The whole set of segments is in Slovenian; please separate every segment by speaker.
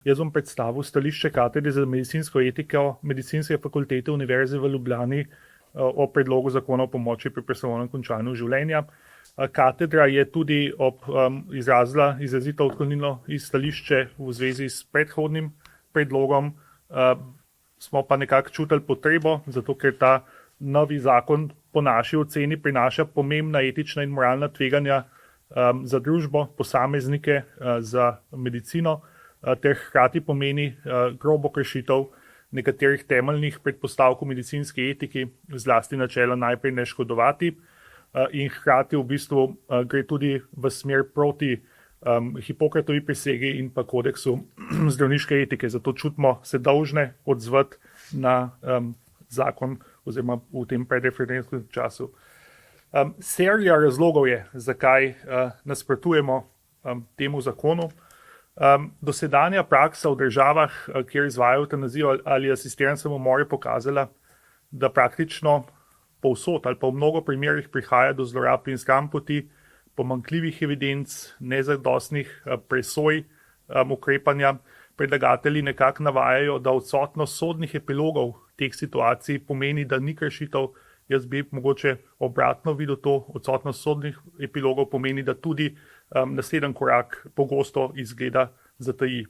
Speaker 1: Jaz bom predstavil stališče katedre za medicinsko etiko Medicinske fakultete Univerze v Ljubljani o predlogu zakona o pomoči pri prostovoljnem končanju življenja. Katedra je tudi izrazila izrazito odklonilno stališče v zvezi s predhodnim predlogom. Smo pa nekako čutili potrebo, zato ker ta novi zakon po naši oceni prinaša pomembna etična in moralna tveganja za družbo, posameznike, za medicino, ter hkrati pomeni grobo kršitev nekaterih temeljnih predpostavk v medicinski etiki, zlasti načela najprej ne škodovati, in hkrati v bistvu gre tudi v smer proti Hipokratovi prisegi in pa kodeksu zdravniške etike. Zato čutimo se dolžne odzvati na zakon oziroma v tem predreferendumskem času. Serija razlogov je, zakaj nasprotujemo temu zakonu. Dosedanja praksa v državah, kjer izvajajo evtanazijo ali asistiran samomor, je pokazala, da praktično povsod ali pa v mnogo primerih prihaja do zlorab in skrampoti, pomanjkljivih evidenc, nezadostnih presoj ukrepanja. Predlagatelji nekako navajajo, da odsotnost sodnih epilogov teh situacij pomeni, da ni kršitev. Jaz bi mogoče obratno videl to, odsotnost sodnih epilogov pomeni, da tudi naslednji korak pogosto izgleda zataji.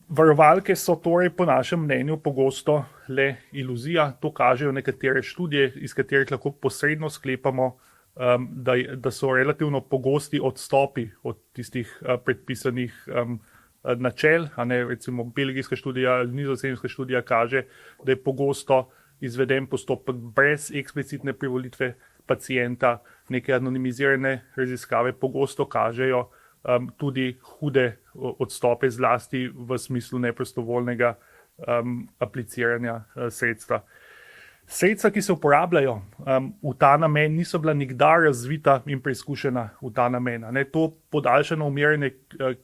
Speaker 1: Varovalke so torej po našem mnenju pogosto le iluzija. To kažejo nekatere študije, iz katerih lahko posredno sklepamo, da so relativno pogosti odstopi od tistih predpisanih načel. Recimo belgijska študija ali nizozemska študija kaže, da je pogosto izveden postopek brez eksplicitne privolitve pacienta. Neke anonimizirane raziskave pogosto kažejo tudi hude odstope, zlasti v smislu neprostovoljnega apliciranja sredstva. Sredstva, ki se uporabljajo v ta namen, niso bila nikdar razvita in preizkušena v ta namen. To podaljšano umiranje,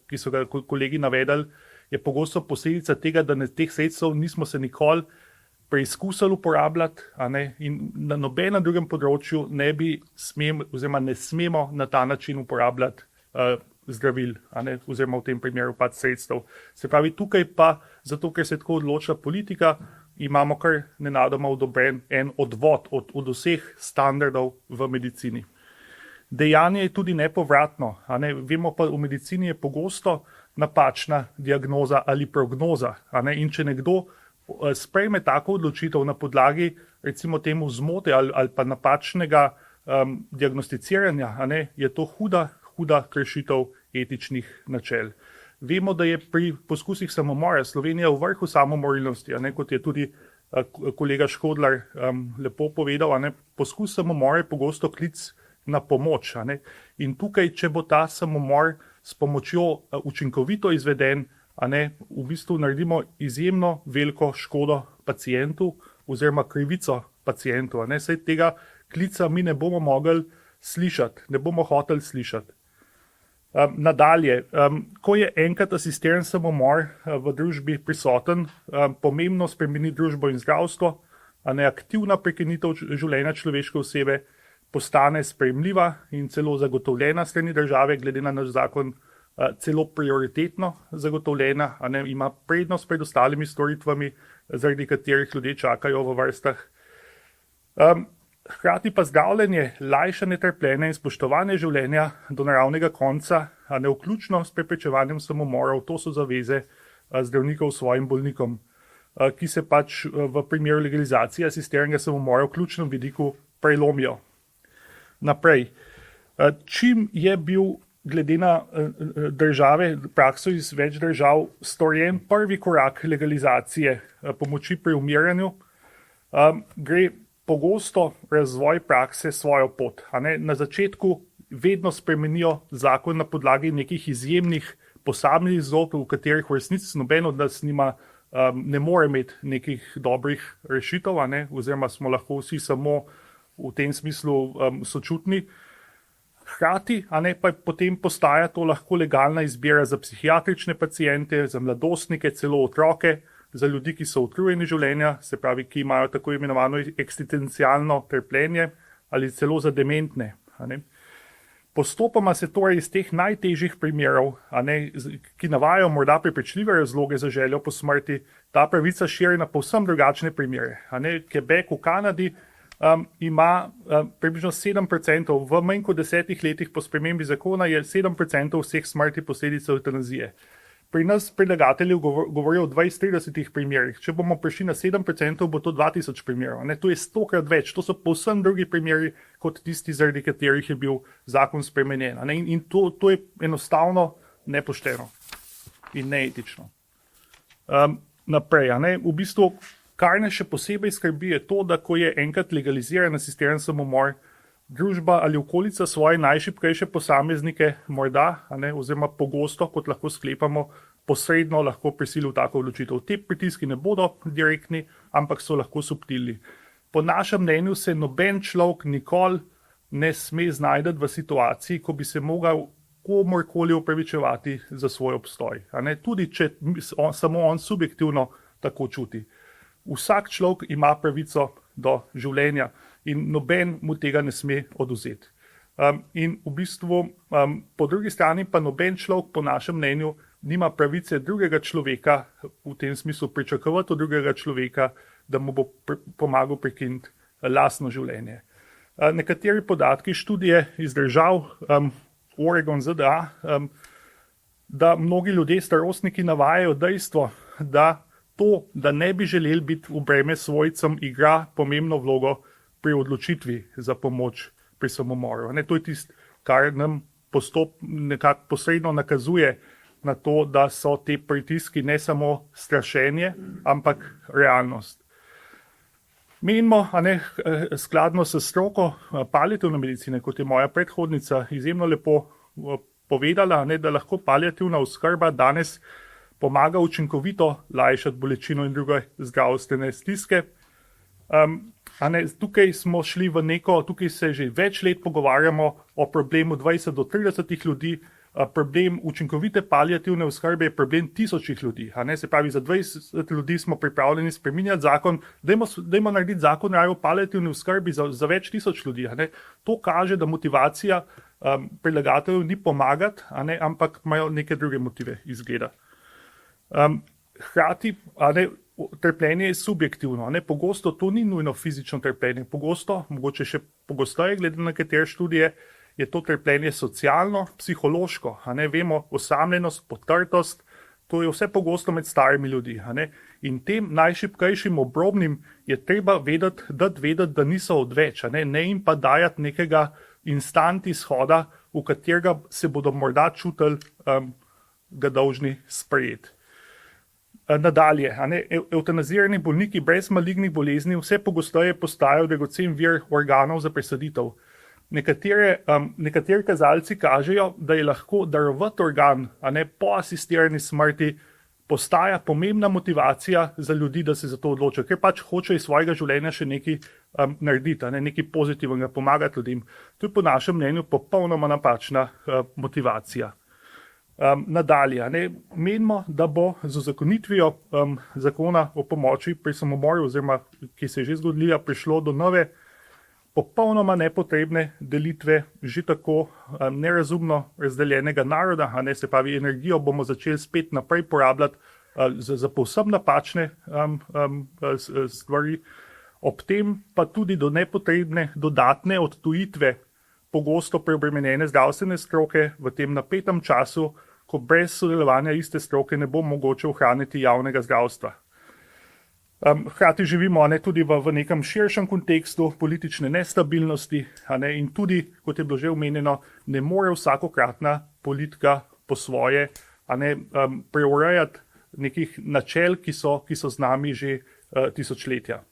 Speaker 1: ki so ga kolegi navedali, je pogosto posledica tega, da teh sredstev nismo se nikoli preizkusili uporabljati, in na nobenem drugem področju ne smemo na ta način uporabljati zdravil, oziroma v tem primeru pa sredstev. Se pravi, tukaj pa, zato ker se je tako odločila politika, imamo kar nenadoma odobren en odvod od vseh standardov v medicini. Dejanje je tudi nepovratno. Vemo pa, v medicini je pogosto napačna diagnoza ali prognoza. In če nekdo sprejme tako odločitev na podlagi recimo temu zmote ali pa napačnega diagnosticiranja, je to huda kršitev etičnih načel. Vemo, da je pri poskusih samomora Slovenija v vrhu samomorilnosti, kot je tudi kolega Škodlar lepo povedal. Poskus samomora je pogosto klic na pomoč. In tukaj, če bo ta samomor s pomočjo učinkovito izveden, v bistvu naredimo izjemno veliko škodo pacientu oziroma krivico pacientu. Saj tega klica mi ne bomo mogli slišati, ne bomo hoteli slišati. Nadalje, ko je enkrat asistiran samomor v družbi prisoten, pomembno spremeni družbo in zdravstvo, aktivna prekinitev življenja človeške osebe postane sprejemljiva in celo zagotovljena strani države, glede na naš zakon celo prioritetno zagotovljena, ima prednost pred ostalimi storitvami, zaradi katerih ljudje čakajo v vrstah. Hkrati pa zdravljenje, lajšanje trpljenja in spoštovanje življenja do naravnega konca, vključno s preprečevanjem samomorov, to so zaveze zdravnikov svojim bolnikom, ki se pač v primeru legalizacije asistiranega samomora v ključnem vidiku prelomijo. Naprej. Čim je bil glede na države, prakso iz več držav, storjen prvi korak legalizacije pomoči pri umiranju, gre pogosto razvoj prakse svojo pot. Na začetku vedno spremenijo zakon na podlagi nekih izjemnih posameznih zlog, v katerih v resnici noben od nas ne more imeti nekih dobrih rešitev, oziroma smo lahko vsi samo v tem smislu sočutni. Hkrati pa potem postaja to lahko legalna izbira za psihiatrične paciente, za mladostnike, celo otroke, za ljudi, ki so utrujeni življenja, se pravi, ki imajo tako imenovano eksistencialno trpljenje, ali celo za dementne. Postopoma se torej iz teh najtežjih primerov, ki navajajo morda prepričljive razloge za željo po smrti, ta pravica širi na povsem drugačne primere. Quebec v Kanadi ima približno 7%, v manj kot 10 letih po spremembi zakona je 7% vseh smrti posledica evtanazije. Pri nas predlagatelji govorijo o 20-30 primerih. Če bomo prišli na 7%, bo to 2000 primerov. To je 100-krat več. To so povsem drugi primeri, kot tisti, zaradi katerih je bil zakon spremenjen. In to je enostavno nepošteno in neetično. Naprej. V bistvu, kar nas še posebej skrbi, je to, da ko je enkrat legaliziran asistiran samomor, družba ali okolica svoje najšibkejše posameznike morda, oziroma pogosto, kot lahko sklepamo, posredno lahko prisili v tako odločitev. Te pritiski ne bodo direktni, ampak so lahko subtilni. Po našem mnenju se noben človek nikoli ne sme znajdeti v situaciji, ko bi se mogel komorkoli upravičevati za svoj obstoj. Tudi če samo on subjektivno tako čuti. Vsak človek ima pravico do življenja in noben mu tega ne sme odvzeti. In v bistvu po drugi strani pa noben človek po našem mnenju nima pravice drugega človeka, v tem smislu pričakovati od drugega človeka, da mu bo pomagal prekiniti lastno življenje. Nekateri podatki študije iz držav Oregon, ZDA, da mnogi ljudje, starostniki, navajajo dejstvo, da to, da ne bi želeli biti v breme svojcem, igra pomembno vlogo pri odločitvi za pomoč pri samomoru. To je tisto, kar nam nekako posredno nakazuje na to, da so te pritiski ne samo strašenje, ampak realnost. Menimo, skladno s stroko paliativne medicine, kot je moja predhodnica izjemno lepo povedala, da lahko paliativna oskrba danes pomaga učinkovito lajšati bolečino in druge zdravstvene stiske. Tukaj smo šli tukaj se že več let pogovarjamo o problemu 20 do 30 ljudi. Problem učinkovite paliativne oskrbe je problem 1000 ljudi. Se pravi, za 20 ljudi smo pripravljeni spreminjati zakon, dajmo narediti zakon o paliativni oskrbi za več tisoč ljudi. To kaže, da motivacija predlagateljev ni pomagati, ampak imajo neke druge motive izgleda. Hkrati, trpljenje je subjektivno. Pogosto to ni nujno fizično trpljenje. Pogosto, mogoče še pogosteje, glede na katere študije, je to trpljenje socialno, psihološko. Vemo, osamljenost, potrtost, to je vse pogosto med starimi ljudi. In tem najšibkejšim obrobnim je treba dati vedeti, da niso odveč. Ne jim pa dajati nekega instant izhoda, v katerega se bodo morda čutili ga dolžni sprejeti. Nadalje, evtanazirani bolniki brez malignih bolezni vse pogosteje postajajo dragocen vir organov za presaditev. Nekateri kazalci kažejo, da je lahko darovati organ, po asistirani smrti postaja pomembna motivacija za ljudi, da se za to odločijo, ker pač hočejo iz svojega življenja še nekaj narediti, nekaj pozitivnega, pomagati ljudem. To je po našem mnenju popolnoma napačna motivacija. Nadalje, menimo, da bo z uzakonitvijo zakona o pomoči pri samomoru, oziroma ki se je že zgodila, prišlo do nove popolnoma nepotrebne delitve že tako nerazumno razdeljenega naroda, se pravi, energijo bomo začeli spet naprej porabljati za povsem napačne stvari, ob tem pa tudi do nepotrebne dodatne odtujitve pogosto preobremenjene zdravstvene stroke v tem napetem času, ko brez sodelovanja iste stroke ne bo mogoče ohraniti javnega zdravstva. Hkrati živimo tudi v nekem širšem kontekstu politične nestabilnosti in tudi, kot je bilo že omenjeno, ne more vsakokratna politika po svoje preurejati nekih načel, ki so z nami že tisočletja.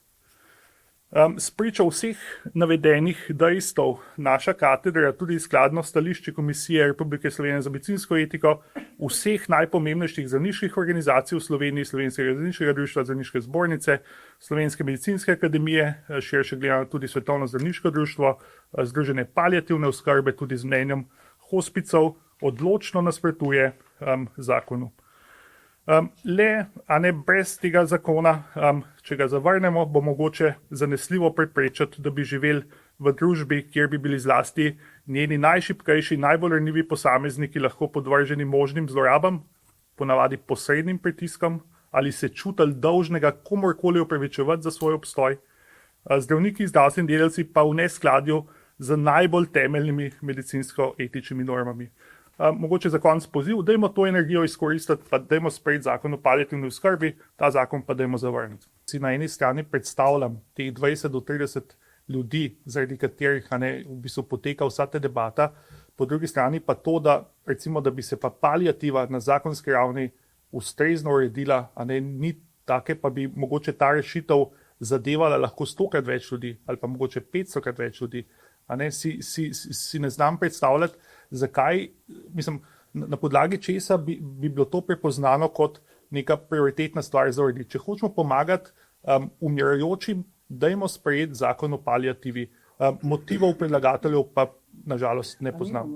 Speaker 1: Spričo vseh navedenih dejstev naša katedra, tudi skladno stališči Komisije Republike Slovenije za medicinsko etiko, vseh najpomembnejših zdravniških organizacij v Sloveniji, Slovenskega zdravniškega društva, Zdravniške zbornice, Slovenske medicinske akademije, širše gledano tudi Svetovno zdravniško društvo, Združenje paliativne oskrbe, tudi z mnenjem hospicov, odločno nasprotuje zakonu. Brez tega zakona, če ga zavrnemo, bo mogoče zanesljivo preprečiti, da bi živeli v družbi, kjer bi bili zlasti njeni najšibkejši, najbolj ranljivi posamezniki lahko podvrženi možnim zlorabam, ponavadi posrednim pritiskom, ali se čutili dolžnega komorkoli opravičevati za svoj obstoj. Zdravniki in zdravstveni delavci pa v neskladju z najbolj temeljnimi medicinsko-etičnimi normami. Mogoče za konec poziv, dajmo to energijo izkoristiti, pa dajmo sprejeti zakon o paliativni oskrbi, ta zakon pa dajmo zavrniti. Si na eni strani predstavljam teh 20 do 30 ljudi, zaradi katerih v bistvu poteka vsa ta debata, po drugi strani pa to, da recimo, da bi se pa paliativa na zakonski ravni ustrezno uredila, ni take, pa bi mogoče ta rešitev zadevala lahko 100-krat več ljudi ali pa mogoče 500-krat več ljudi. Si ne znam predstavljati, zakaj, mislim, na podlagi česa bi bilo to prepoznano kot neka prioritetna stvar za urediti. Če hočemo pomagati umirajočim, dajmo sprejeti zakon o paliativi. Motivov predlagateljev pa nažalost ne poznam.